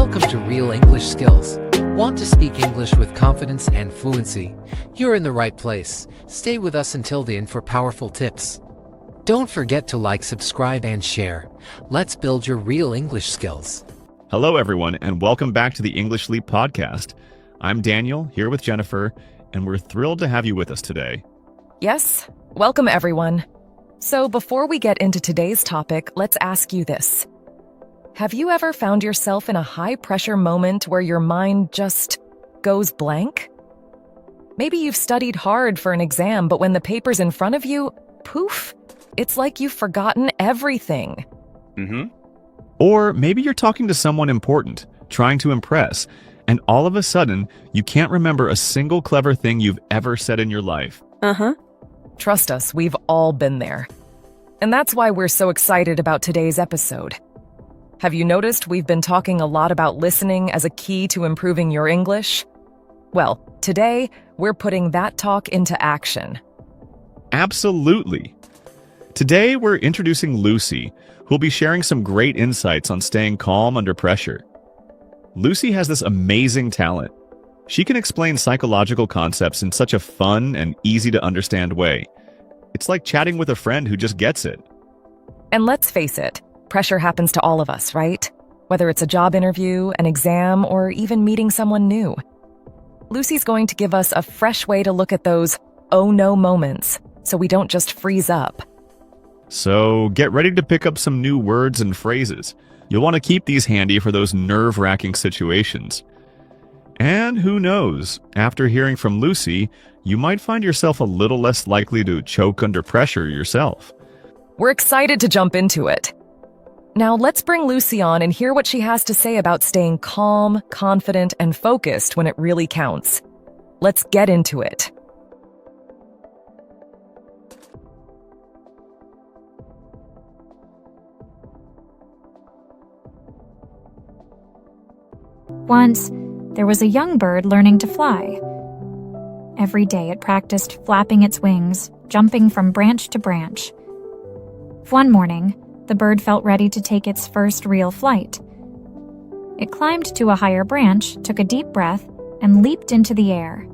Welcome to Real English Skills. Want to speak English with confidence and fluency? You're in the right place. Stay with us until the end for powerful tips. Don't forget to like, subscribe, and share. Let's build your real English skills. Hello, everyone, and welcome back to the English Leap podcast. I'm Daniel, here with Jennifer, and we're thrilled to have you with us today. Yes, welcome everyone. So before we get into today's topic, let's ask you this. Have you ever found yourself in a high-pressure moment where your mind just goes blank? Maybe you've studied hard for an exam, but when the paper's in front of you, poof, it's like you've forgotten everything. Or maybe you're talking to someone important, trying to impress, and all of a sudden, you can't remember a single clever thing you've ever said in your life. Trust us, we've all been there. And that's why we're so excited about today's episode. Have you noticed we've been talking a lot about listening as a key to improving your English? Well, today, we're putting that talk into action. Absolutely. Today, we're introducing Lucy, who'll be sharing some great insights on staying calm under pressure. Lucy has this amazing talent. She can explain psychological concepts in such a fun and easy-to-understand way. It's like chatting with a friend who just gets it. And let's face it, pressure happens to all of us, right? Whether it's a job interview, an exam, or even meeting someone new. Lucy's going to give us a fresh way to look at those oh no moments, so we don't just freeze up. So get ready to pick up some new words and phrases. You'll want to keep these handy for those nerve-wracking situations. And who knows, after hearing from Lucy, you might find yourself a little less likely to choke under pressure yourself. We're excited to jump into it. Now let's bring Lucy on and hear what she has to say about staying calm, confident, and focused when it really counts. Let's get into it. Once, there was a young bird learning to fly. Every day it practiced flapping its wings, jumping from branch to branch. One morning, the bird felt ready to take its first real flight. It climbed to a higher branch, took a deep breath, and leaped into the air.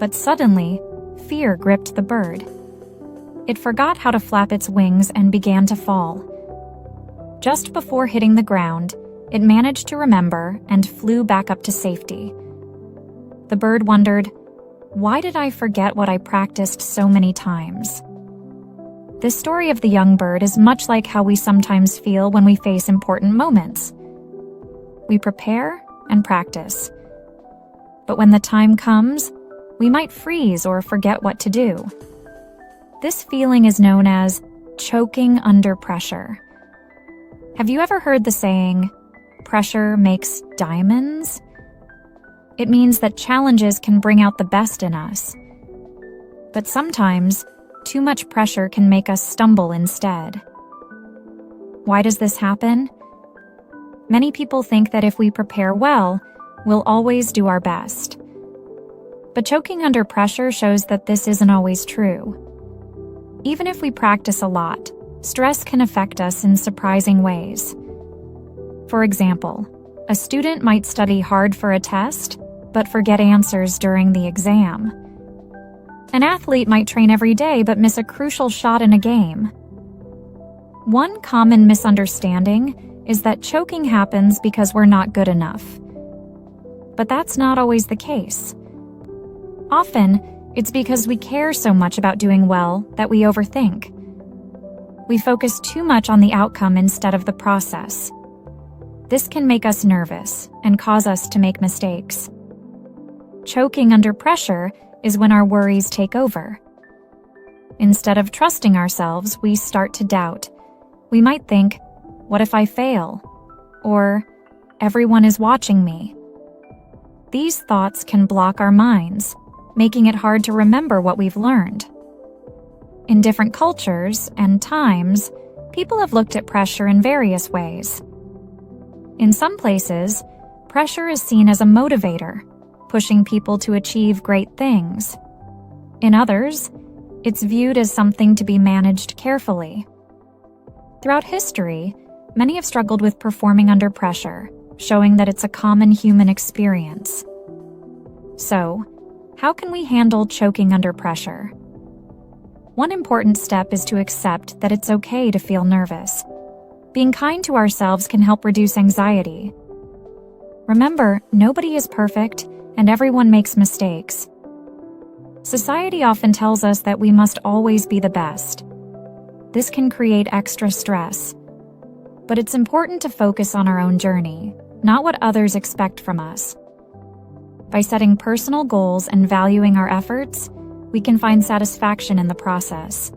But suddenly, fear gripped the bird. It forgot how to flap its wings and began to fall. Just before hitting the ground, it managed to remember and flew back up to safety. The bird wondered, "Why did I forget what I practiced so many times?" This story of the young bird is much like how we sometimes feel when we face important moments. We prepare and practice. But when the time comes, we might freeze or forget what to do. This feeling is known as choking under pressure. Have you ever heard the saying, "Pressure makes diamonds"? It means that challenges can bring out the best in us. But sometimes, too much pressure can make us stumble instead. Why does this happen? Many people think that if we prepare well, we'll always do our best. But choking under pressure shows that this isn't always true. Even if we practice a lot, stress can affect us in surprising ways. For example, a student might study hard for a test, but forget answers during the exam. An athlete might train every day but miss a crucial shot in a game. One common misunderstanding is that choking happens because we're not good enough. But that's not always the case. Often, it's because we care so much about doing well that we overthink. We focus too much on the outcome instead of the process. This can make us nervous and cause us to make mistakes. Choking under pressure is when our worries take over. Instead of trusting ourselves, we start to doubt. We might think, "What if I fail?" Or, "Everyone is watching me." These thoughts can block our minds, making it hard to remember what we've learned. In different cultures and times, people have looked at pressure in various ways. In some places, pressure is seen as a motivator, pushing people to achieve great things. In others, it's viewed as something to be managed carefully. Throughout history, many have struggled with performing under pressure, showing that it's a common human experience. So, how can we handle choking under pressure? One important step is to accept that it's okay to feel nervous. Being kind to ourselves can help reduce anxiety. Remember, nobody is perfect, and everyone makes mistakes. Society often tells us that we must always be the best. This can create extra stress. But it's important to focus on our own journey, not what others expect from us. By setting personal goals and valuing our efforts, we can find satisfaction in the process.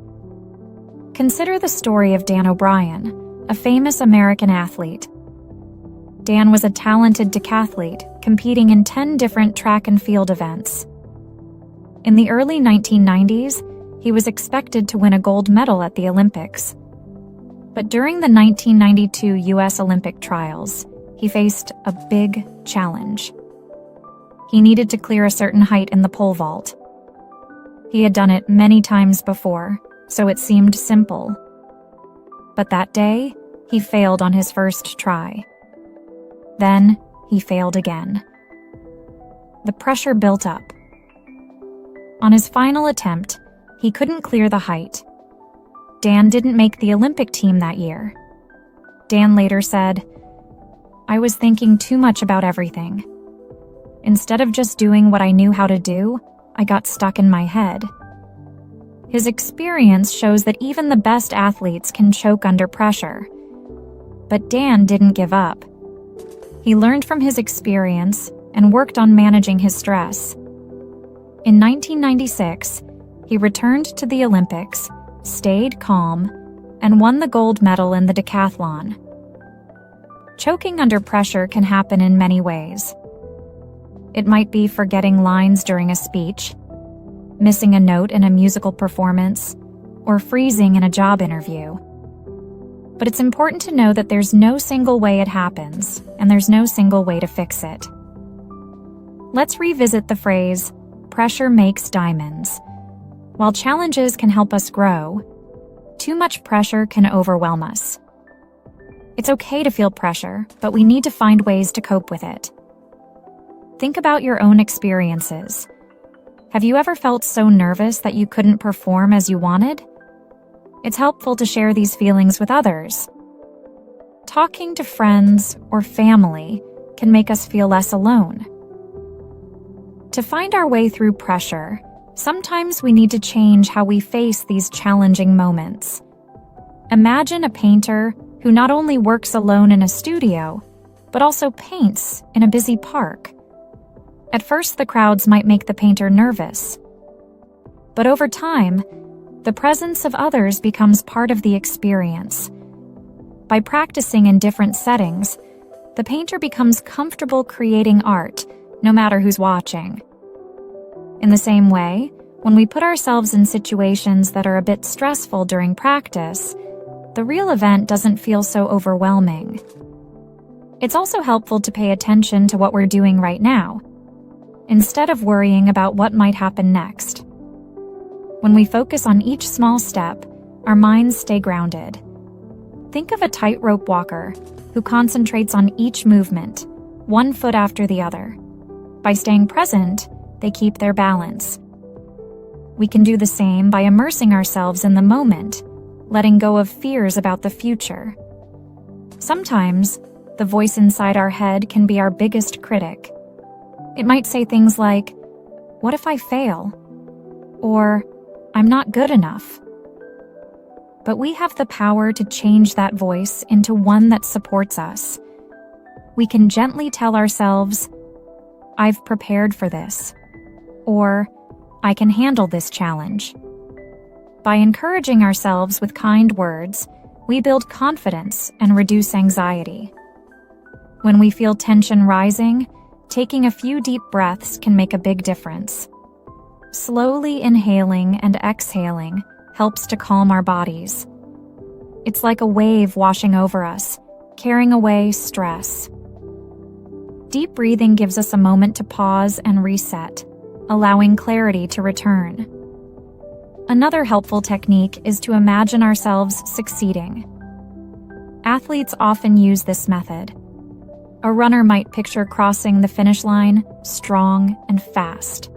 Consider the story of Dan O'Brien, a famous American athlete. Dan was a talented decathlete, competing in 10 different track and field events. In the early 1990s, he was expected to win a gold medal at the Olympics. But during the 1992 U.S. Olympic trials, he faced a big challenge. He needed to clear a certain height in the pole vault. He had done it many times before, so it seemed simple. But that day, he failed on his first try. Then, he failed again. The pressure built up. On his final attempt, he couldn't clear the height. Dan didn't make the Olympic team that year. Dan later said, "I was thinking too much about everything. Instead of just doing what I knew how to do, I got stuck in my head." His experience shows that even the best athletes can choke under pressure. But Dan didn't give up. He learned from his experience and worked on managing his stress. In 1996, he returned to the Olympics, stayed calm, and won the gold medal in the decathlon. Choking under pressure can happen in many ways. It might be forgetting lines during a speech, missing a note in a musical performance, or freezing in a job interview. But it's important to know that there's no single way it happens, and there's no single way to fix it. Let's revisit the phrase, "pressure makes diamonds." While challenges can help us grow, too much pressure can overwhelm us. It's okay to feel pressure, but we need to find ways to cope with it. Think about your own experiences. Have you ever felt so nervous that you couldn't perform as you wanted? It's helpful to share these feelings with others. Talking to friends or family can make us feel less alone. To find our way through pressure, sometimes we need to change how we face these challenging moments. Imagine a painter who not only works alone in a studio, but also paints in a busy park. At first, the crowds might make the painter nervous. But over time, the presence of others becomes part of the experience. By practicing in different settings, the painter becomes comfortable creating art, no matter who's watching. In the same way, when we put ourselves in situations that are a bit stressful during practice, the real event doesn't feel so overwhelming. It's also helpful to pay attention to what we're doing right now, instead of worrying about what might happen next. When we focus on each small step, our minds stay grounded. Think of a tightrope walker who concentrates on each movement, one foot after the other. By staying present, they keep their balance. We can do the same by immersing ourselves in the moment, letting go of fears about the future. Sometimes, the voice inside our head can be our biggest critic. It might say things like, "What if I fail?" Or, "I'm not good enough." But we have the power to change that voice into one that supports us. We can gently tell ourselves, "I've prepared for this," or "I can handle this challenge." By encouraging ourselves with kind words, we build confidence and reduce anxiety. When we feel tension rising, taking a few deep breaths can make a big difference. Slowly inhaling and exhaling helps to calm our bodies. It's like a wave washing over us, carrying away stress. Deep breathing gives us a moment to pause and reset, allowing clarity to return. Another helpful technique is to imagine ourselves succeeding. Athletes often use this method. A runner might picture crossing the finish line strong and fast.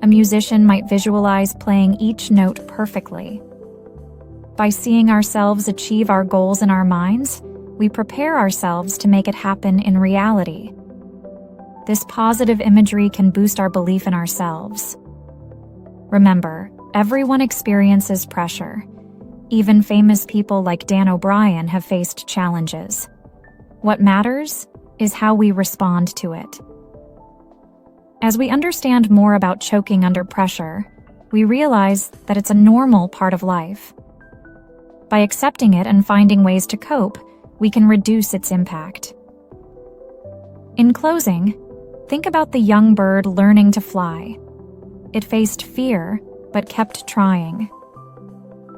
A musician might visualize playing each note perfectly. By seeing ourselves achieve our goals in our minds, we prepare ourselves to make it happen in reality. This positive imagery can boost our belief in ourselves. Remember, everyone experiences pressure. Even famous people like Dan O'Brien have faced challenges. What matters is how we respond to it. As we understand more about choking under pressure, we realize that it's a normal part of life. By accepting it and finding ways to cope, we can reduce its impact. In closing, think about the young bird learning to fly. It faced fear, but kept trying.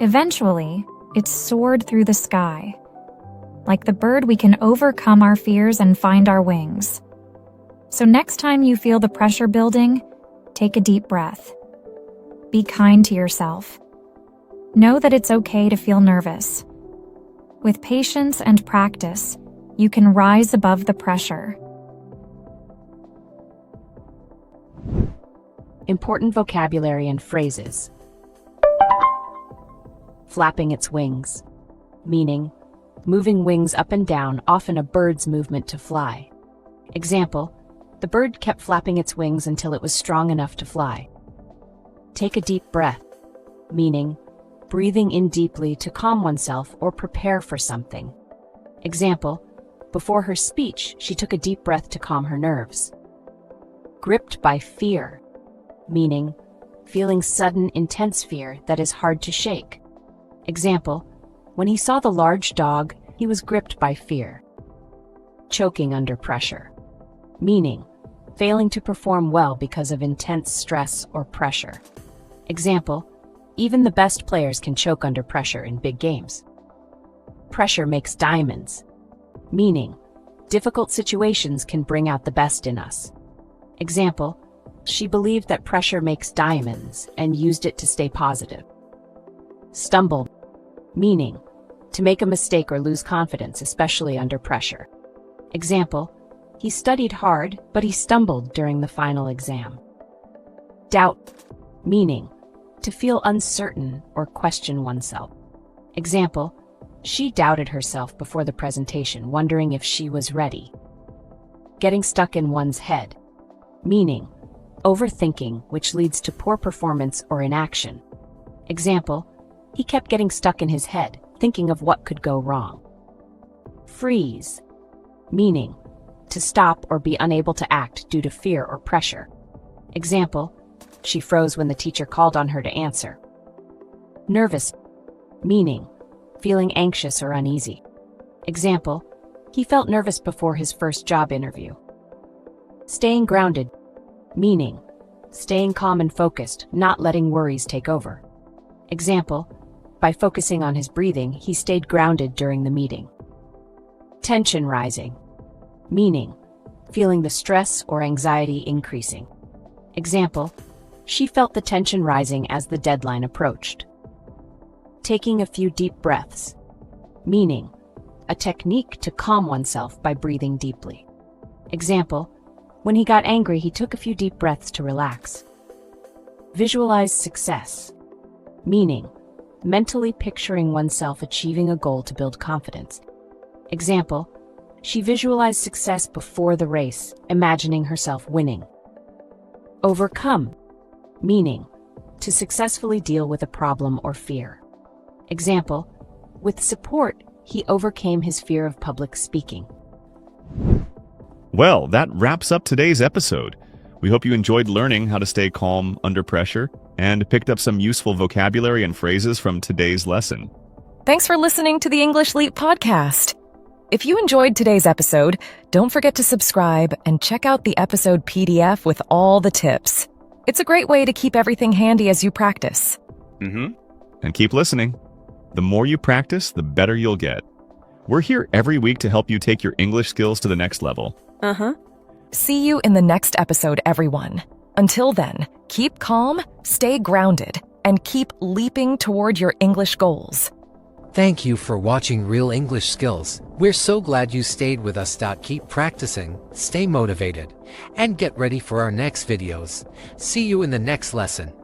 Eventually, it soared through the sky. Like the bird, we can overcome our fears and find our wings. So next time you feel the pressure building, take a deep breath. Be kind to yourself. Know that it's okay to feel nervous. With patience and practice, you can rise above the pressure. Important vocabulary and phrases. Flapping its wings, meaning moving wings up and down, often a bird's movement to fly. Example, the bird kept flapping its wings until it was strong enough to fly. Take a deep breath, meaning breathing in deeply to calm oneself or prepare for something. Example, before her speech, she took a deep breath to calm her nerves. Gripped by fear, meaning feeling sudden, intense fear that is hard to shake. Example, when he saw the large dog, he was gripped by fear. Choking under pressure, meaning failing to perform well because of intense stress or pressure. Example, even the best players can choke under pressure in big games. Pressure makes diamonds, meaning difficult situations can bring out the best in us. Example, she believed that pressure makes diamonds and used it to stay positive. Stumble, meaning to make a mistake or lose confidence, especially under pressure. Example, he studied hard, but he stumbled during the final exam. Doubt, meaning to feel uncertain or question oneself. Example, she doubted herself before the presentation, wondering if she was ready. Getting stuck in one's head, meaning overthinking, which leads to poor performance or inaction. Example, he kept getting stuck in his head, thinking of what could go wrong. Freeze, meaning to stop or be unable to act due to fear or pressure. Example, she froze when the teacher called on her to answer. Nervous, meaning feeling anxious or uneasy. Example, he felt nervous before his first job interview. Staying grounded, meaning staying calm and focused, not letting worries take over. Example, by focusing on his breathing, he stayed grounded during the meeting. Tension rising, meaning feeling the stress or anxiety increasing. Example, she felt the tension rising as the deadline approached. Taking a few deep breaths, meaning a technique to calm oneself by breathing deeply. Example, when he got angry, he took a few deep breaths to relax. Visualize success, meaning mentally picturing oneself achieving a goal to build confidence. Example, she visualized success before the race, imagining herself winning. Overcome, meaning to successfully deal with a problem or fear. Example, with support, he overcame his fear of public speaking. Well, that wraps up today's episode. We hope you enjoyed learning how to stay calm under pressure and picked up some useful vocabulary and phrases from today's lesson. Thanks for listening to the English Leap podcast. If you enjoyed today's episode, don't forget to subscribe and check out the episode PDF with all the tips. It's a great way to keep everything handy as you practice. And keep listening. The more you practice, the better you'll get. We're here every week to help you take your English skills to the next level. See you in the next episode, everyone. Until then, keep calm, stay grounded, and keep leaping toward your English goals. Thank you for watching Real English Skills. We're so glad you stayed with us. Keep practicing, stay motivated, and get ready for our next videos. See you in the next lesson.